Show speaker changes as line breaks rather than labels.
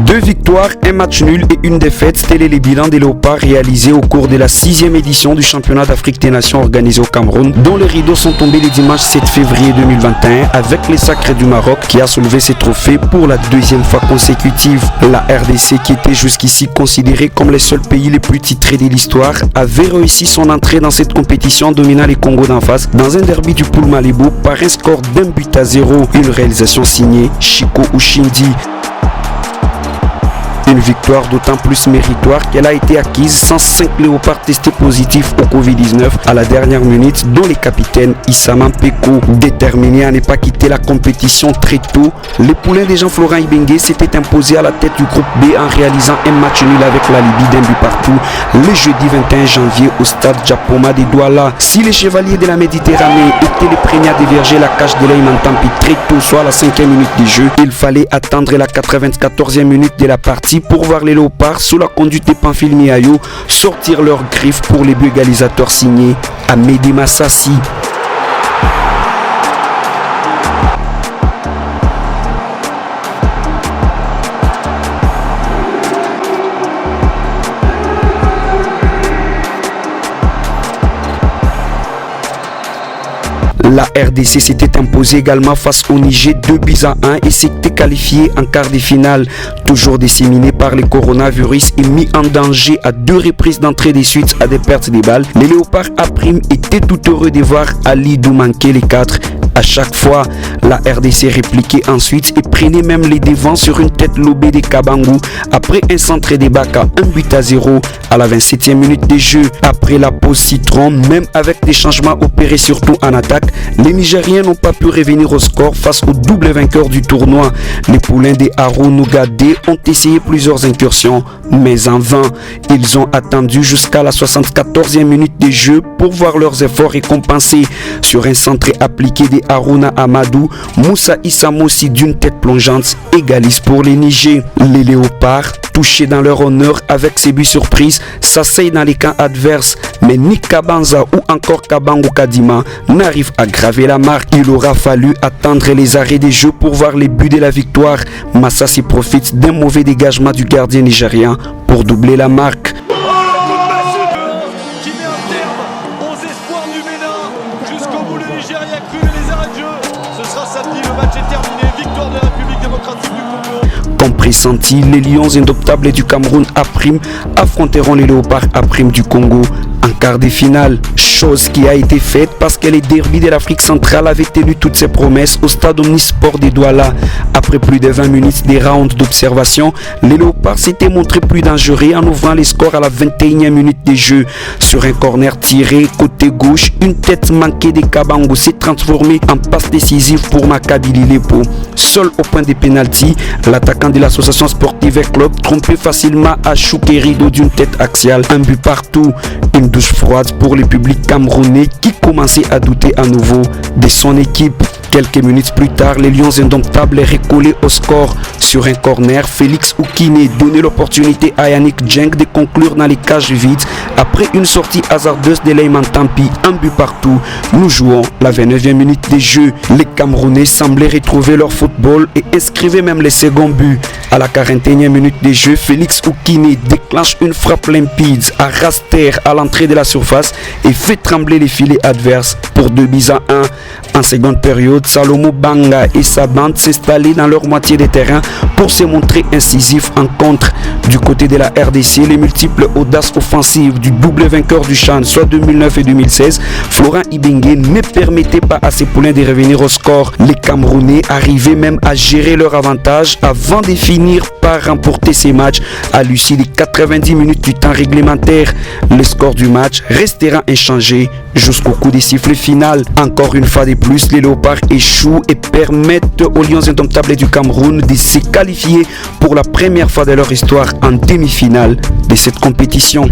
2 victoires, un match nul et une défaite, tel est le bilan des Léopards réalisés au cours de la 6e édition du championnat d'Afrique des Nations organisé au Cameroun, dont les rideaux sont tombés le dimanche 7 février 2021 avec les Sacrés du Maroc qui a soulevé ses trophées pour la 2e fois consécutive. La RDC, qui était jusqu'ici considérée comme le seul pays les plus titrés de l'histoire, avait réussi son entrée dans cette compétition en dominant les Congos d'en face dans un derby du Poul Malebo par un score d'1-0, une réalisation signée Chico Ushindi. Une victoire d'autant plus méritoire qu'elle a été acquise sans 5 léopards testés positifs au Covid-19 à la dernière minute, dont les capitaines Issama Peko. Déterminés à ne pas quitter la compétition très tôt, les poulains des Jean-Florent Ibenge s'étaient imposés à la tête du groupe B en réalisant un match nul avec la Libye d'un but partout le jeudi 21 janvier au stade Japoma de Douala. Si les chevaliers de la Méditerranée étaient les premiers à déverger la cage de l'Aymantampi très tôt, soit à la 5e minute du jeu, il fallait attendre la 94e minute de la partie pour voir les Léopards, sous la conduite de Pamphile Miayo, sortir leurs griffes pour les buts égalisateurs signés Amédée Massassi. La RDC s'était imposée également face au Niger 2-1 et s'était qualifiée en quart de finale. Toujours disséminée par le coronavirus et mis en danger à 2 reprises d'entrée des suites à des pertes de balles, les Léopards A' étaient tout heureux de voir Ali Dou manquer les 4. À chaque fois, la RDC répliquait ensuite et prenait même les devants sur une tête lobée de Kabangou après un centre de Baka 1-0 à la 27e minute de jeu. Après la pause citron, même avec des changements opérés surtout en attaque, les Nigériens n'ont pas pu revenir au score face au double vainqueur du tournoi. Les poulains des Haro Nougade ont essayé plusieurs incursions, mais en vain. Ils ont attendu jusqu'à la 74e minute de jeu pour voir leurs efforts récompensés. Sur un centre appliqué des Haruna Amadou, Moussa Issamossi d'une tête plongeante égalise pour les Niger. Les Léopards, touchés dans leur honneur avec ses buts surprises, s'asseyent dans les camps adverses, mais ni Kabanza ou encore Kabango Kadima n'arrivent à graver la marque. Il aura fallu attendre les arrêts des jeux pour voir les buts de la victoire. Massassi profite d'un mauvais dégagement du gardien nigérien pour doubler la marque. Comme pressenti, les Lions indoptables du Cameroun A' affronteront les Léopards A' du Congo en quart de finale, chose qui a été faite parce que les derbys de l'Afrique centrale avaient tenu toutes ses promesses au stade Omnisport de Douala. Après plus de 20 minutes des rounds d'observation, les Léopards s'étaient montrés plus dangereux en ouvrant les scores à la 21e minute de jeu. Sur un corner tiré côté gauche, une tête manquée de Kabango s'est transformée en passe décisive pour Maccabi Lilepo. Seul au point des pénaltys, l'attaquant de l'association sportive Club trompait facilement à Choukerido d'une tête axiale, un but partout. Une douche froide pour le public camerounais qui commençait à douter à nouveau de son équipe. Quelques minutes plus tard, les Lions indomptables recollaient au score. Sur un corner, Félix Oukine donnait l'opportunité à Yannick Djeng de conclure dans les cages vides après une sortie hasardeuse de l'Aymantampi, un but partout. Nous jouons la 29e minute de jeu. Les Camerounais semblaient retrouver leur football et inscrivaient même les seconds buts. À la 41e minute de jeu, Félix Oukine déclenche une frappe limpide à raster à l'entrée de la surface et fait trembler les filets adverses pour 2-1. En seconde période, Salomo Banga et sa bande s'installaient dans leur moitié de terrain pour se montrer incisifs en contre. Du côté de la RDC, les multiples audaces offensives du double vainqueur du CHAN, soit 2009 et 2016, Florent Ibenge ne permettait pas à ses poulains de revenir au score. Les Camerounais arrivaient même à gérer leur avantage avant de finir par remporter ces matchs à l'issue des 90 minutes du temps réglementaire. Le score du match restera inchangé jusqu'au coup des sifflets final. Encore une fois de plus, les Léopards échouent et permettent aux Lions indomptables du Cameroun de se qualifier pour la première fois de leur histoire en demi-finale de cette compétition.